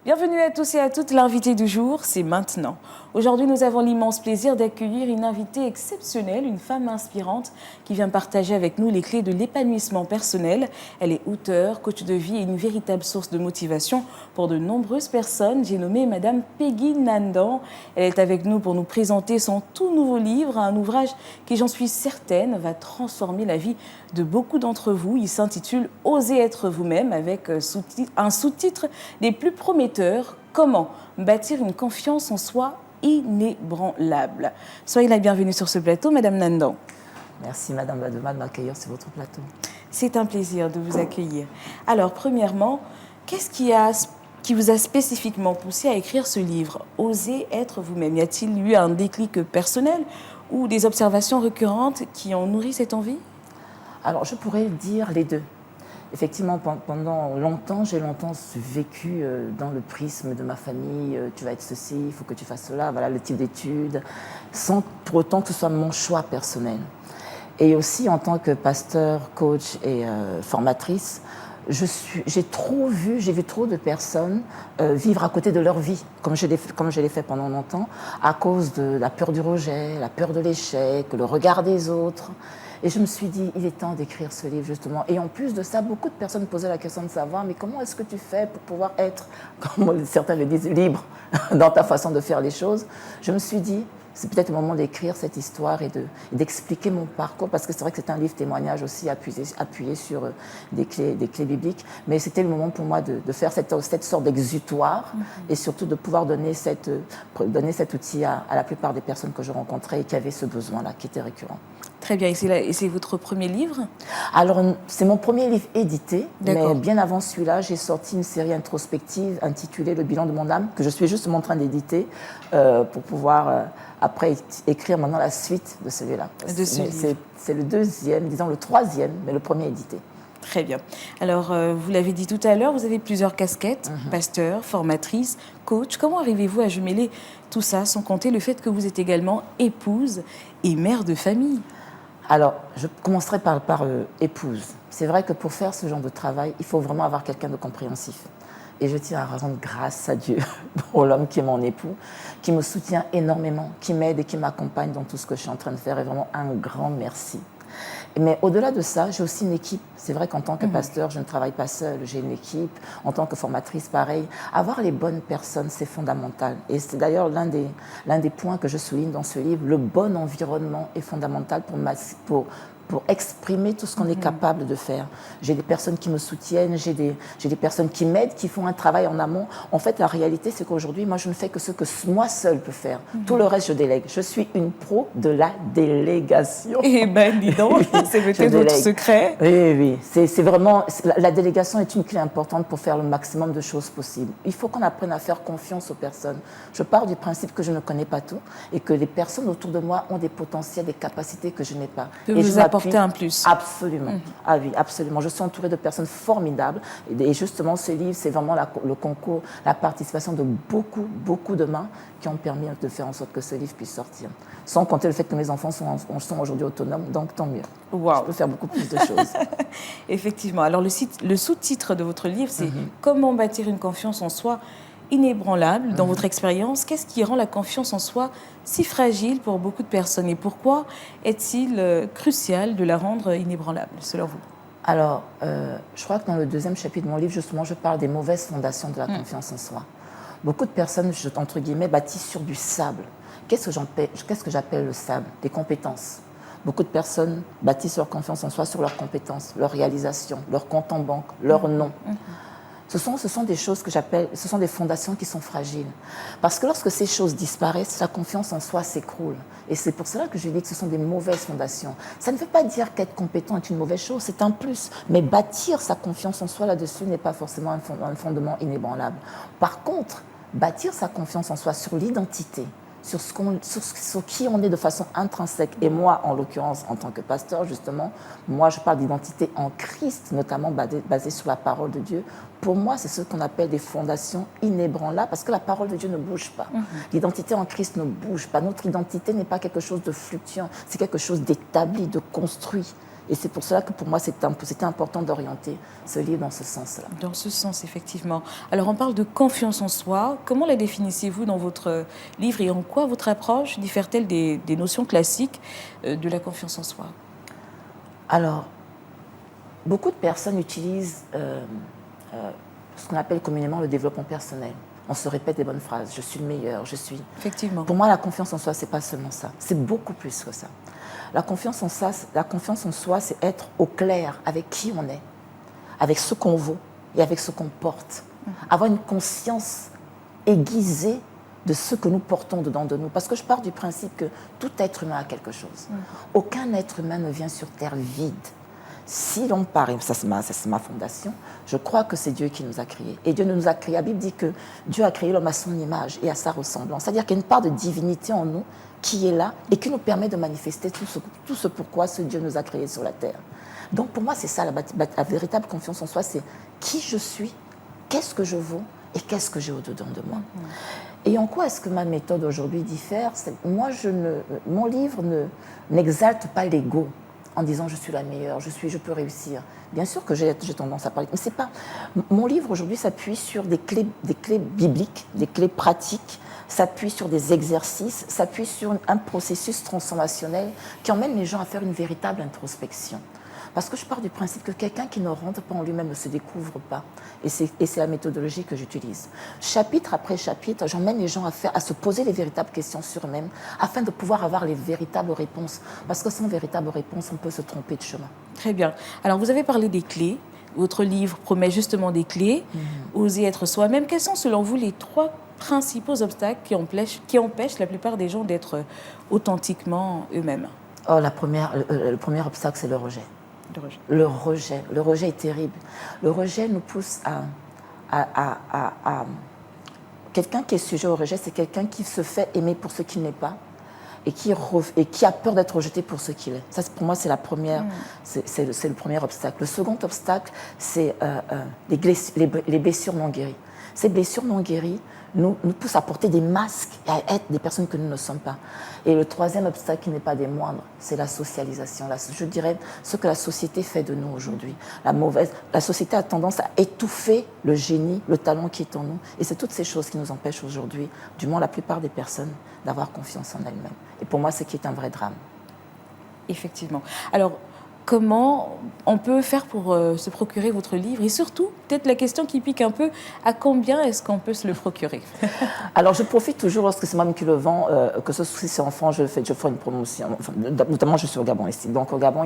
Bienvenue à tous et à toutes, l'invité du jour, c'est maintenant. Aujourd'hui, nous avons l'immense plaisir d'accueillir une invitée exceptionnelle, une femme inspirante qui vient partager avec nous les clés de l'épanouissement personnel. Elle est auteure, coach de vie et une véritable source de motivation pour de nombreuses personnes. J'ai nommé Madame Peggy Nandan. Elle est avec nous pour nous présenter son tout nouveau livre, un ouvrage qui, j'en suis certaine, va transformer la vie de beaucoup d'entre vous. Il s'intitule « Osez être vous-même » avec un sous-titre des plus prometteurs. Comment bâtir une confiance en soi inébranlable. Soyez la bienvenue sur ce plateau, Madame Nandan. Merci Madame Ladema de m'accueillir sur votre plateau. C'est un plaisir de vous accueillir. Alors, premièrement, qu'est-ce qui vous a spécifiquement poussé à écrire ce livre, Osez être vous-même? Y a-t-il eu un déclic personnel ou des observations récurrentes qui ont nourri cette envie? Alors, je pourrais dire les deux. Effectivement, pendant longtemps, j'ai longtemps vécu dans le prisme de ma famille. Tu vas être ceci, il faut que tu fasses cela, voilà le type d'études, sans pour autant que ce soit mon choix personnel. Et aussi, en tant que pasteur, coach et formatrice, j'ai vu trop de personnes vivre à côté de leur vie, comme je l'ai fait pendant longtemps, à cause de la peur du rejet, la peur de l'échec, le regard des autres. Et je me suis dit, il est temps d'écrire ce livre, justement. Et en plus de ça, beaucoup de personnes posaient la question de savoir, mais comment est-ce que tu fais pour pouvoir être, comme certains le disent, libre dans ta façon de faire les choses? Je me suis dit, c'est peut-être le moment d'écrire cette histoire et d'expliquer mon parcours, parce que c'est vrai que c'est un livre témoignage aussi appuyé sur des clés bibliques, mais c'était le moment pour moi de faire cette sorte d'exutoire et surtout de pouvoir donner cet outil à la plupart des personnes que je rencontrais et qui avaient ce besoin-là, qui était récurrent. Très bien. Et c'est votre premier livre? Alors, c'est mon premier livre édité, mais bien avant celui-là, j'ai sorti une série introspective intitulée Le bilan de mon âme, que je suis justement en train d'éditer pour pouvoir après écrire maintenant la suite de celui-là. C'est le deuxième, disons le troisième, mais le premier édité. Très bien. Alors, vous l'avez dit tout à l'heure, vous avez plusieurs casquettes, pasteur, formatrice, coach. Comment arrivez-vous à jumeler tout ça, sans compter le fait que vous êtes également épouse et mère de famille? Alors, je commencerai par épouse. C'est vrai que pour faire ce genre de travail, il faut vraiment avoir quelqu'un de compréhensif. Et je tiens à rendre grâce à Dieu pour l'homme qui est mon époux, qui me soutient énormément, qui m'aide et qui m'accompagne dans tout ce que je suis en train de faire. Et vraiment un grand merci. Mais au-delà de ça, j'ai aussi une équipe. C'est vrai qu'en tant que pasteur, je ne travaille pas seule, j'ai une équipe. En tant que formatrice, pareil. Avoir les bonnes personnes, c'est fondamental. Et c'est d'ailleurs l'un des points que je souligne dans ce livre. Le bon environnement est fondamental pour exprimer tout ce qu'on est capable de faire. J'ai des personnes qui me soutiennent, j'ai des personnes qui m'aident, qui font un travail en amont. En fait, la réalité, c'est qu'aujourd'hui, moi, je ne fais que ce que moi seule peux faire. Tout le reste, je délègue. Je suis une pro de la délégation. Eh bien, dis donc, c'est peut-être votre secret. Oui. C'est vraiment... La délégation est une clé importante pour faire le maximum de choses possibles. Il faut qu'on apprenne à faire confiance aux personnes. Je pars du principe que je ne connais pas tout et que les personnes autour de moi ont des potentiels, des capacités que je n'ai pas. Et je apporter un plus. Absolument. Ah oui, absolument. Je suis entourée de personnes formidables. Et justement, ce livre, c'est vraiment le concours, la participation de beaucoup de mains qui ont permis de faire en sorte que ce livre puisse sortir. Sans compter le fait que mes enfants sont aujourd'hui autonomes, donc tant mieux. Wow. Je peux faire beaucoup plus de choses. Effectivement. Alors, le sous-titre de votre livre, c'est « Comment bâtir une confiance en soi inébranlable ». Dans votre expérience, qu'est-ce qui rend la confiance en soi si fragile pour beaucoup de personnes et pourquoi est-il crucial de la rendre inébranlable, selon vous? Alors, je crois que dans le deuxième chapitre de mon livre, justement, je parle des mauvaises fondations de la confiance en soi. Beaucoup de personnes, entre guillemets, bâtissent sur du sable. Qu'est-ce que j'appelle le sable? Des compétences. Beaucoup de personnes bâtissent leur confiance en soi sur leurs compétences, leurs réalisations, leur compte en banque, leur nom. Ce sont des choses ce sont des fondations qui sont fragiles. Parce que lorsque ces choses disparaissent, la confiance en soi s'écroule. Et c'est pour cela que je dis que ce sont des mauvaises fondations. Ça ne veut pas dire qu'être compétent est une mauvaise chose, c'est un plus. Mais bâtir sa confiance en soi là-dessus n'est pas forcément un fondement inébranlable. Par contre, bâtir sa confiance en soi sur l'identité, sur qui on est de façon intrinsèque. Et moi, en l'occurrence, en tant que pasteur, justement, moi, je parle d'identité en Christ, notamment basée sur la parole de Dieu. Pour moi, c'est ce qu'on appelle des fondations inébranlables, parce que la parole de Dieu ne bouge pas. L'identité en Christ ne bouge pas. Notre identité n'est pas quelque chose de fluctuant, c'est quelque chose d'établi, de construit. Et c'est pour cela que pour moi, c'était important d'orienter ce livre dans ce sens-là. Dans ce sens, effectivement. Alors, on parle de confiance en soi. Comment la définissez-vous dans votre livre et en quoi votre approche diffère-t-elle des notions classiques de la confiance en soi? Alors, beaucoup de personnes utilisent ce qu'on appelle communément le développement personnel. On se répète des bonnes phrases. Je suis le meilleur, je suis... Effectivement. Pour moi, la confiance en soi, ce n'est pas seulement ça. C'est beaucoup plus que ça. La confiance en soi, c'est être au clair avec qui on est, avec ce qu'on vaut et avec ce qu'on porte. Avoir une conscience aiguisée de ce que nous portons dedans de nous. Parce que je pars du principe que tout être humain a quelque chose. Aucun être humain ne vient sur terre vide. Si l'on part, et ça c'est ma fondation, je crois que c'est Dieu qui nous a créés. Et Dieu nous a créés. La Bible dit que Dieu a créé l'homme à son image et à sa ressemblance. C'est-à-dire qu'il y a une part de divinité en nous qui est là et qui nous permet de manifester tout ce pourquoi ce Dieu nous a créés sur la terre. Donc pour moi, c'est ça la véritable confiance en soi, c'est qui je suis, qu'est-ce que je vaux et qu'est-ce que j'ai au-dedans de moi. Et en quoi est-ce que ma méthode aujourd'hui diffère? Mon livre n'exalte pas l'ego en disant je suis la meilleure, je peux réussir. Bien sûr que j'ai tendance à parler, mais c'est pas. Mon livre aujourd'hui s'appuie sur des clés bibliques, des clés pratiques, s'appuie sur des exercices, s'appuie sur un processus transformationnel qui emmène les gens à faire une véritable introspection. Parce que je pars du principe que quelqu'un qui ne rentre pas en lui-même ne se découvre pas. Et c'est la méthodologie que j'utilise. Chapitre après chapitre, j'emmène les gens à se poser les véritables questions sur eux-mêmes afin de pouvoir avoir les véritables réponses. Parce que sans véritable réponse, on peut se tromper de chemin. Très bien. Alors, vous avez parlé des clés. Votre livre promet justement des clés. Oser être soi-même. Quels sont, selon vous, les 3 principaux obstacles qui empêchent la plupart des gens d'être authentiquement eux-mêmes? Le premier obstacle, c'est le rejet. Le rejet est terrible. Le rejet nous pousse à... Quelqu'un qui est sujet au rejet, c'est quelqu'un qui se fait aimer pour ce qu'il n'est pas et qui a peur d'être rejeté pour ce qu'il est. Ça, pour moi, c'est le premier obstacle. Le second obstacle, c'est les blessures non guéries. Ces blessures non guéries nous poussent à porter des masques et à être des personnes que nous ne sommes pas. Et le troisième obstacle qui n'est pas des moindres, c'est la socialisation. Je dirais ce que la société fait de nous aujourd'hui. La société a tendance à étouffer le génie, le talent qui est en nous. Et c'est toutes ces choses qui nous empêchent aujourd'hui, du moins la plupart des personnes, d'avoir confiance en elles-mêmes. Et pour moi, c'est qui est un vrai drame. Effectivement. Alors, comment on peut faire pour se procurer votre livre? Et surtout, peut-être la question qui pique un peu, à combien est-ce qu'on peut se le procurer? Alors, je profite toujours, lorsque c'est moi-même qui le vends, que ce soit si c'est en France, je fais une promotion. Enfin, notamment, je suis au Gabon ici. Donc, au Gabon,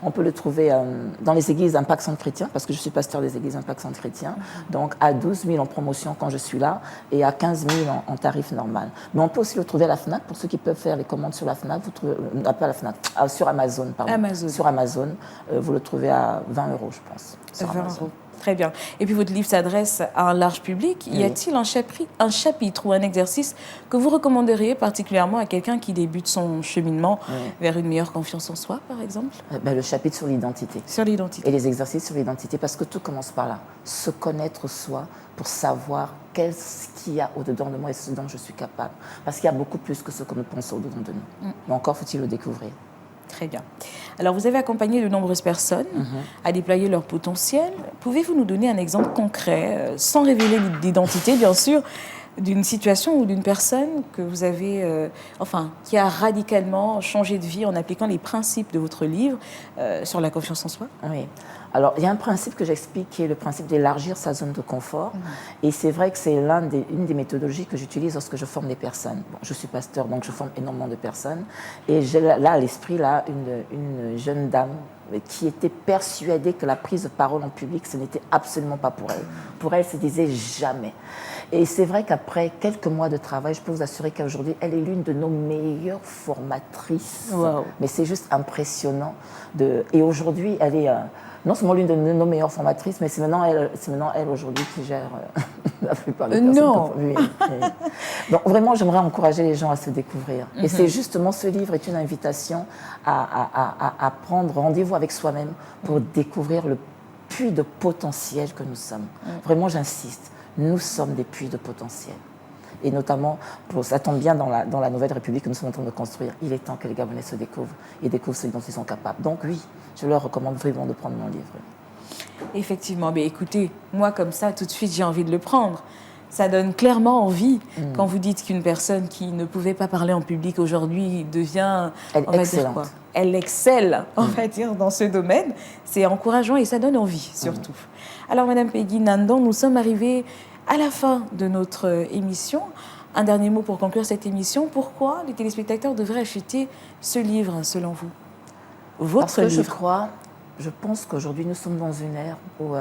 on peut le trouver dans les églises Impact Centre Chrétien, parce que je suis pasteur des églises Impact Centre Chrétien. Donc, à 12 000 en promotion quand je suis là et à 15 000 en tarif normal. Mais on peut aussi le trouver à la FNAC. Pour ceux qui peuvent faire les commandes sur la FNAC, vous trouvez, pas à la FNAC, sur Amazon, pardon. Sur Amazon. Vous le trouvez à 20 €, je pense. 20 €. Très bien. Et puis votre livre s'adresse à un large public. Y a-t-il un chapitre ou un exercice que vous recommanderiez particulièrement à quelqu'un qui débute son cheminement vers une meilleure confiance en soi, par exemple? Le chapitre sur l'identité. Sur l'identité. Et les exercices sur l'identité, parce que tout commence par là. Se connaître soi pour savoir qu'est-ce qu'il y a au-dedans de moi et ce dont je suis capable. Parce qu'il y a beaucoup plus que ce que nous pensons au-dedans de nous. Mais encore faut-il le découvrir. Très bien. Alors, vous avez accompagné de nombreuses personnes à déployer leur potentiel. Pouvez-vous nous donner un exemple concret, sans révéler l'identité, bien sûr, d'une situation ou d'une personne que vous avez, qui a radicalement changé de vie en appliquant les principes de votre livre sur la confiance en soi? Oui. Alors, il y a un principe que j'explique qui est le principe d'élargir sa zone de confort. Et c'est vrai que c'est une des méthodologies que j'utilise lorsque je forme des personnes. Bon, je suis pasteur, donc je forme énormément de personnes. Et j'ai là à l'esprit une jeune dame qui était persuadée que la prise de parole en public, ce n'était absolument pas pour elle. Pour elle, elle se disait jamais. Et c'est vrai qu'après quelques mois de travail, je peux vous assurer qu'aujourd'hui, elle est l'une de nos meilleures formatrices. Wow. Mais c'est juste impressionnant. Et aujourd'hui, elle est non seulement l'une de nos meilleures formatrices, mais c'est maintenant elle aujourd'hui qui gère la plupart des personnes. Non. Oui. Donc vraiment, j'aimerais encourager les gens à se découvrir. Et c'est justement, ce livre est une invitation à prendre rendez-vous avec soi-même pour découvrir le puits de potentiel que nous sommes. Vraiment, j'insiste, nous sommes des puits de potentiel. Et notamment, ça tombe bien dans la nouvelle République que nous sommes en train de construire. Il est temps que les Gabonais se découvrent et découvrent ce dont ils sont capables. Donc oui, je leur recommande vraiment de prendre mon livre. Effectivement, mais écoutez, moi comme ça, tout de suite, j'ai envie de le prendre. Ça donne clairement envie quand vous dites qu'une personne qui ne pouvait pas parler en public aujourd'hui devient, Elle on va excellente. dire quoi, elle excelle, on va dire, dans ce domaine. C'est encourageant et ça donne envie, surtout. Alors, Madame Peggy Nandon, nous sommes arrivés à la fin de notre émission. Un dernier mot pour conclure cette émission. Pourquoi les téléspectateurs devraient acheter ce livre, selon vous? Parce que je pense qu'aujourd'hui, nous sommes dans une ère où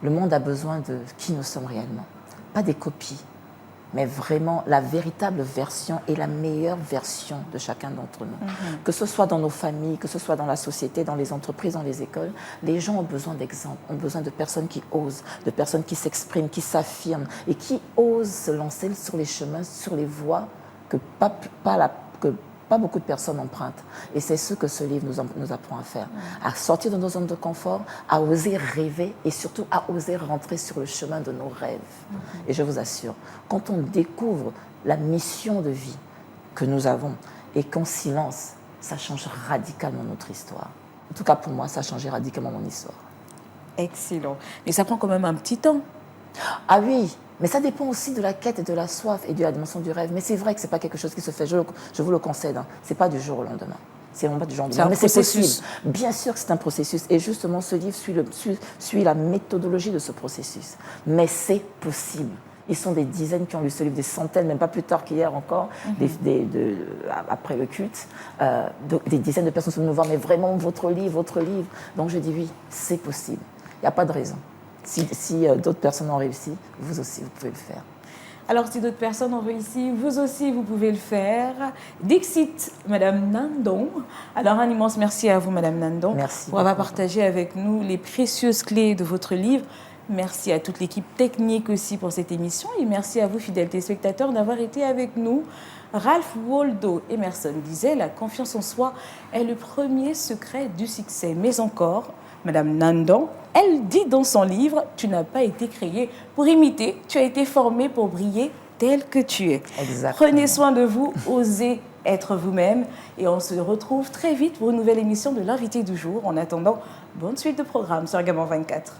le monde a besoin de qui nous sommes réellement. Pas des copies, mais vraiment la véritable version et la meilleure version de chacun d'entre nous. Que ce soit dans nos familles, que ce soit dans la société, dans les entreprises, dans les écoles, les gens ont besoin d'exemples, ont besoin de personnes qui osent, de personnes qui s'expriment, qui s'affirment et qui osent se lancer sur les chemins, sur les voies que pas beaucoup de personnes empruntent. Et c'est ce que ce livre nous apprend à faire. À sortir de nos zones de confort, à oser rêver et surtout à oser rentrer sur le chemin de nos rêves. Et je vous assure, quand on découvre la mission de vie que nous avons et qu'on s'y lance, ça change radicalement notre histoire. En tout cas, pour moi, ça a changé radicalement mon histoire. Excellent. Mais ça prend quand même un petit temps. Ah oui, mais ça dépend aussi de la quête et de la soif et de la dimension du rêve. Mais c'est vrai que ce n'est pas quelque chose qui se fait, je vous le concède, hein. Ce n'est pas du jour au lendemain. C'est vraiment pas du jour au lendemain. Mais c'est possible. Bien sûr que c'est un processus. Et justement, ce livre suit la méthodologie de ce processus. Mais c'est possible. Ils sont des dizaines qui ont lu ce livre, des centaines, même pas plus tard qu'hier encore, après le culte. Des dizaines de personnes sont venues nous voir, mais vraiment, votre livre. Donc je dis oui, c'est possible. Il n'y a pas de raison. Si d'autres personnes ont réussi, vous aussi, vous pouvez le faire. Alors, si d'autres personnes ont réussi, vous aussi, vous pouvez le faire. Dixit, Madame Nandon. Alors, un immense merci à vous, Madame Nandon, merci pour avoir partagé avec nous les précieuses clés de votre livre. Merci à toute l'équipe technique aussi pour cette émission. Et merci à vous, fidèles téléspectateurs, d'avoir été avec nous. Ralph Waldo Emerson disait « La confiance en soi est le premier secret du succès. » Mais encore, Madame Nandon, elle dit dans son livre « Tu n'as pas été créé pour imiter, tu as été formé pour briller tel que tu es. » Prenez soin de vous, osez être vous-même. Et on se retrouve très vite pour une nouvelle émission de l'invité du jour. En attendant, bonne suite de programme sur Gaban 24.